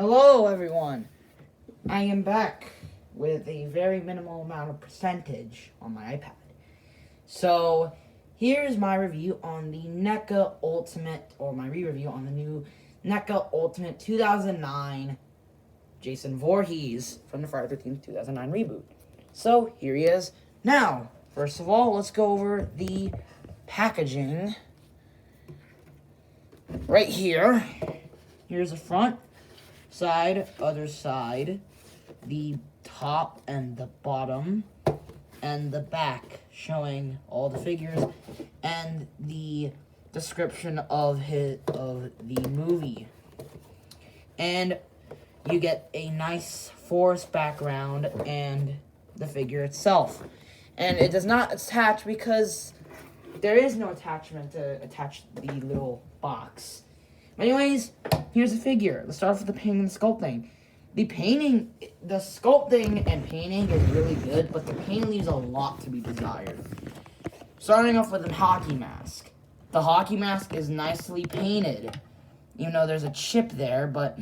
Hello, everyone. I am back with a very minimal amount of percentage on my iPad. So, here's my review on the Neca Ultimate, or my re-review on the new Neca Ultimate 2009 Jason Voorhees from the Friday the 13th 2009 reboot. So, here he is. Now, first of all, let's go over the packaging. Right here. Here's the front, side, other side, the top and the bottom, and the back showing all the figures and the description of the movie. And you get a nice forest background and the figure itself. And it does not attach because there is no attachment to attach the little box. Anyways, here's the figure. Let's start off with the painting and sculpting. The sculpting and painting is really good, but the paint leaves a lot to be desired. Starting off with the hockey mask. The hockey mask is nicely painted. You know, there's a chip there, but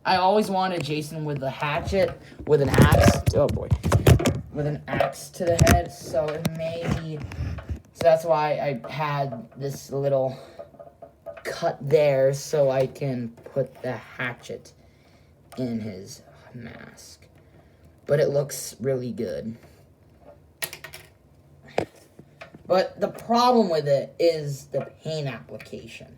I always wanted Jason with a hatchet, with an axe. Oh boy. With an axe to the head, so that's why I had this little cut there so I can put the hatchet in his mask. But it looks really good. But the problem with it is the paint application.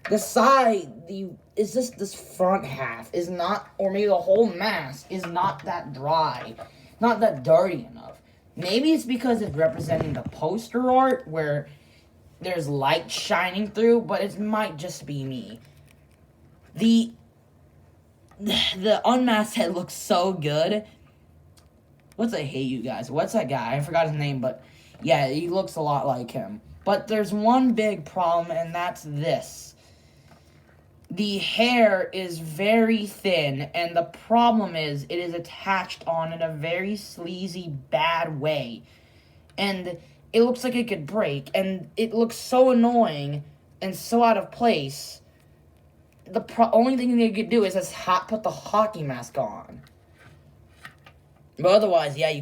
The side, this front half is not, or maybe the whole mask is not that dry, not that dirty enough. Maybe it's because it's representing the poster art where there's light shining through, but it might just be me. The unmasked head looks so good. I hate you guys. What's that guy? I forgot his name, but yeah, he looks a lot like him. But there's one big problem, and that's this. The hair is very thin, and the problem is it is attached on in a very sleazy, bad way. And it looks like it could break, and it looks so annoying and so out of place. The only thing they could do is just put the hockey mask on. But otherwise, yeah,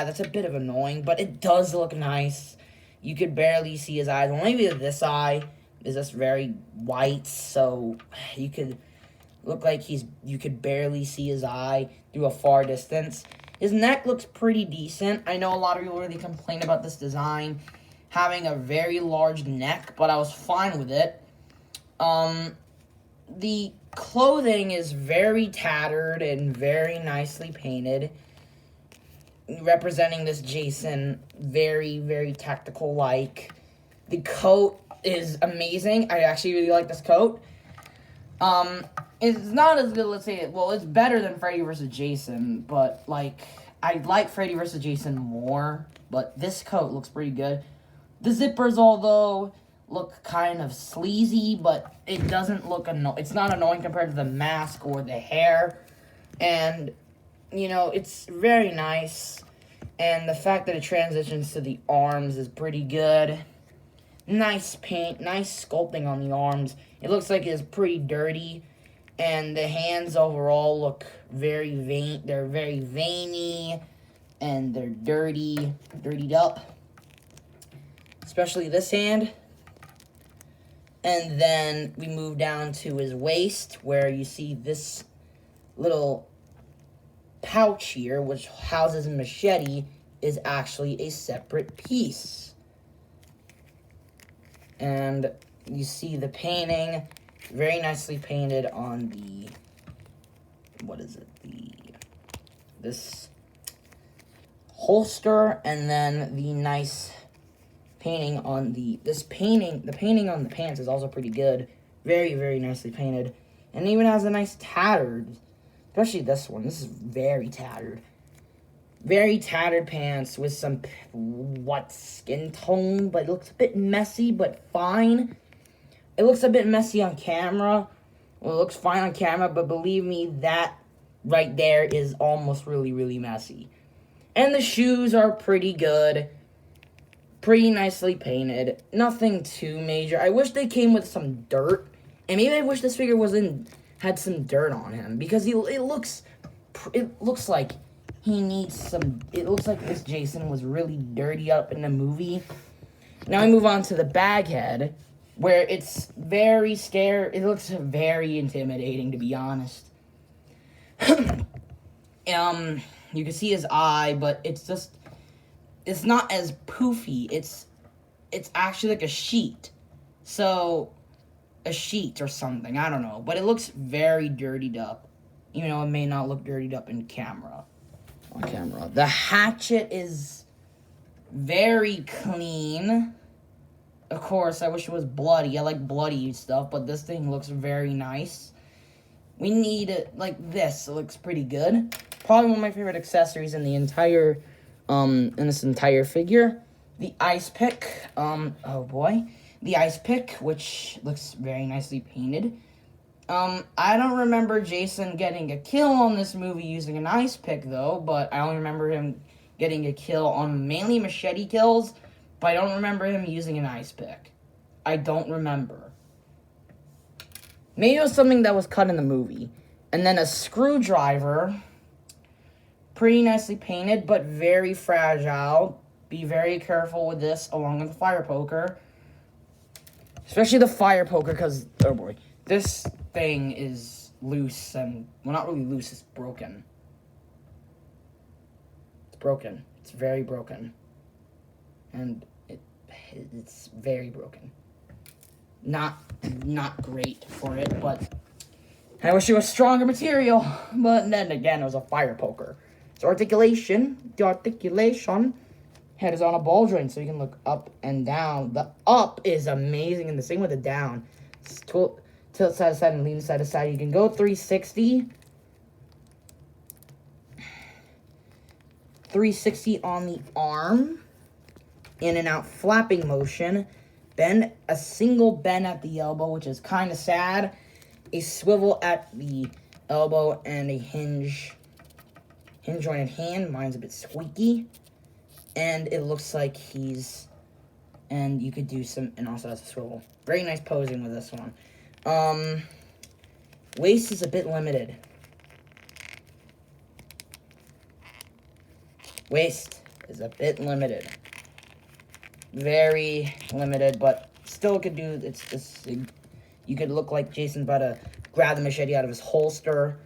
that's a bit of annoying, but it does look nice. You could barely see his eyes. Well, maybe this eye is just very white, so you could look like you could barely see his eye through a far distance. His neck looks pretty decent. I know a lot of people really complain about this design having a very large neck, but I was fine with it. The clothing is very tattered and very nicely painted, representing this Jason very, very tactical-like. The coat is amazing. I actually really like this coat. It's not as good, let's say, it's better than Freddy vs. Jason, but, I like Freddy vs. Jason more, but this coat looks pretty good. The zippers, although, look kind of sleazy, but it doesn't look it's not annoying compared to the mask or the hair, and, it's very nice, and the fact that it transitions to the arms is pretty good. Nice paint, nice sculpting on the arms. It looks like it's pretty dirty. And the hands overall look very they're very veiny, and they're dirtied up. Especially this hand. And then we move down to his waist, where you see this little pouch here, which houses a machete, is actually a separate piece. And you see the painting. Very nicely painted on the, this holster, and then the nice painting on the painting on the pants is also pretty good. Very, very nicely painted. And it even has a nice tattered, especially this one. This is very tattered. Very tattered pants with some skin tone, but it looks a bit messy, but fine. It looks a bit messy on camera. Well, it looks fine on camera, but believe me, that right there is almost really, really messy. And the shoes are pretty good. Pretty nicely painted. Nothing too major. I wish they came with some dirt And maybe I wish this figure had some dirt on him, because it looks like he needs some. It looks like this Jason was really dirty up in the movie. Now we move on to the bag head, where it's very scary. It looks very intimidating, to be honest. You can see his eye, but it's not as poofy. It's actually like a sheet. So, a sheet or something, I don't know. But it looks very dirtied up. Even though it may not look dirtied up on camera. The hatchet is very clean. Of course, I wish it was bloody. I like bloody stuff, but this thing looks very nice. We need it like this. It looks pretty good. Probably one of my favorite accessories in the entire, in this entire figure. The ice pick. Oh boy. The ice pick, which looks very nicely painted. I don't remember Jason getting a kill on this movie using an ice pick, though, but I only remember him getting a kill on mainly machete kills, but I don't remember him using an ice pick. I don't remember. Maybe it was something that was cut in the movie. And then a screwdriver, pretty nicely painted, but very fragile. Be very careful with this, along with the fire poker. Especially the fire poker, because, oh boy, this thing is loose and, well, not really loose, it's broken. It's broken. It's very broken. And it's very broken. Not great for it, but I wish it was stronger material. But then again, it was a fire poker. It's articulation. The articulation. Head is on a ball joint, so you can look up and down. The up is amazing, and the same with the down. It's tilt side to side and lean side to side. You can go 360. 360 on the arm. In and out flapping motion. Bend, a single bend at the elbow, which is kind of sad. A swivel at the elbow and a hinge jointed hand. Mine's a bit squeaky. And it looks like and you could do some, and also has a swivel. Very nice posing with this one. Waist is a bit limited. Waist is a bit limited. Very limited, but still could do, you could look like Jason's about to grab the machete out of his holster.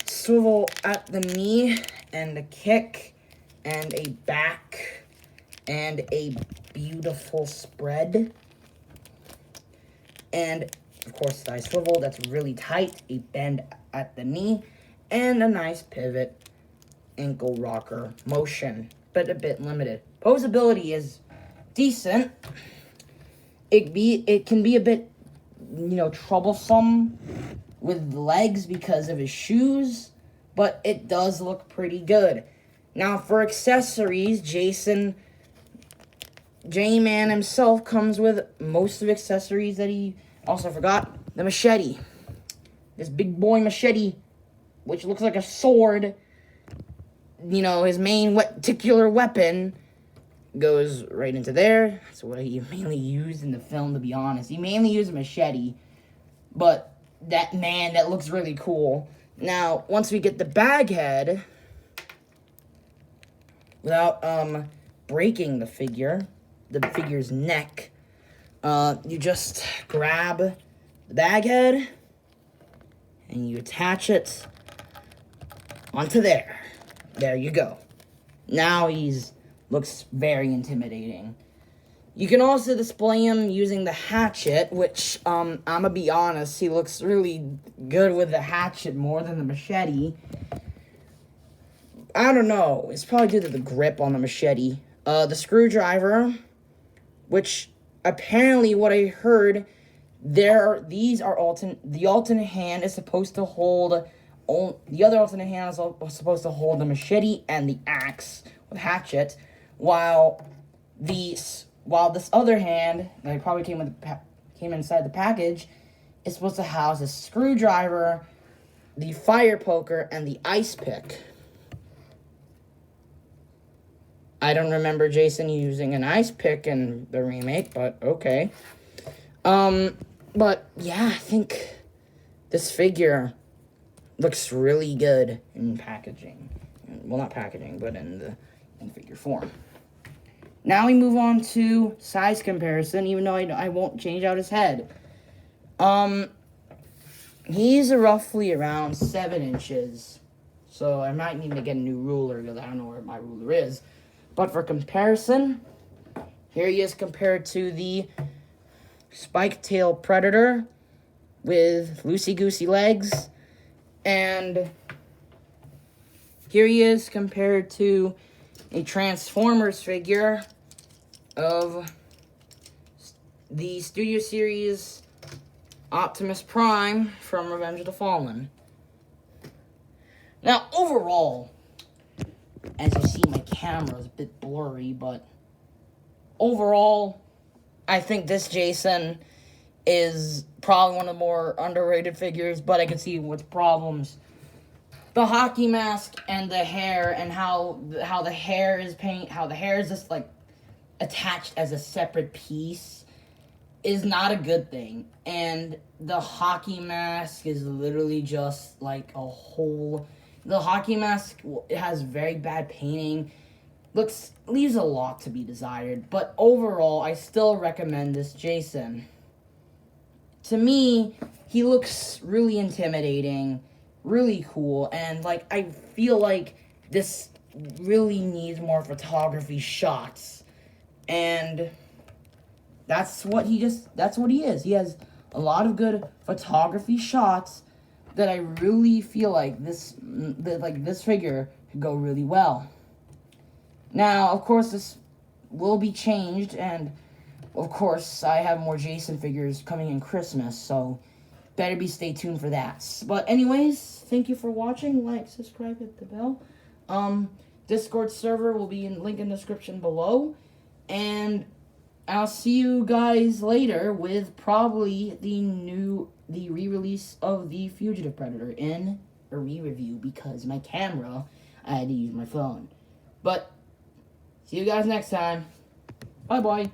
Swivel at the knee, and a kick, and a back, and a beautiful spread. And, of course, thigh swivel, that's really tight, a bend at the knee, and a nice pivot, ankle rocker motion, but a bit limited. Posability is decent. It can be a bit, troublesome with legs because of his shoes, but it does look pretty good. Now, for accessories, J-Man himself comes with most of the accessories that he also forgot. The machete. This big boy machete, which looks like a sword. His main particular weapon goes right into there. That's what he mainly used in the film, to be honest. He mainly used a machete, but that looks really cool. Now, once we get the bag head, without breaking the figure's neck, you just grab the bag head and you attach it onto there. There you go. Now looks very intimidating. You can also display him using the hatchet, which, I'm gonna be honest, he looks really good with the hatchet more than the machete. I don't know. It's probably due to the grip on the machete. The screwdriver, which apparently what I heard, the alternate hand is supposed to hold, the other alternate hand is supposed to hold the machete and the axe with hatchet, while this other hand, that probably came inside the package, is supposed to house a screwdriver, the fire poker, and the ice pick. I don't remember Jason using an ice pick in the remake, but okay. But yeah, I think this figure looks really good in packaging. Well, not packaging, but in figure form. Now we move on to size comparison, even though I won't change out his head. He's roughly around 7 inches. So I might need to get a new ruler because I don't know where my ruler is. But for comparison, here he is compared to the spike tail predator with loosey-goosey legs. And here he is compared to a Transformers figure of the Studio Series Optimus Prime from Revenge of the Fallen. Now, overall, as you see, my camera is a bit blurry, but overall, I think this Jason is probably one of the more underrated figures, but I can see what's problems. The hockey mask and the hair, and how the hair is just like attached as a separate piece, is not a good thing. And the hockey mask is literally just like a whole. The hockey mask has very bad painting. Leaves a lot to be desired. But overall, I still recommend this Jason. To me, he looks really intimidating, really cool, and like I feel like this really needs more photography shots. And that's what he is. He has a lot of good photography shots that I really feel like this figure could go really well. Now, of course, this will be changed, and of course, I have more Jason figures coming in Christmas, so better stay tuned for that. But anyways, thank you for watching. Like, subscribe, hit the bell. Discord server will be in link in the description below, and I'll see you guys later with probably the re-release of the Fugitive Predator in a re-review, because my camera, I had to use my phone. But see you guys next time. Bye-bye.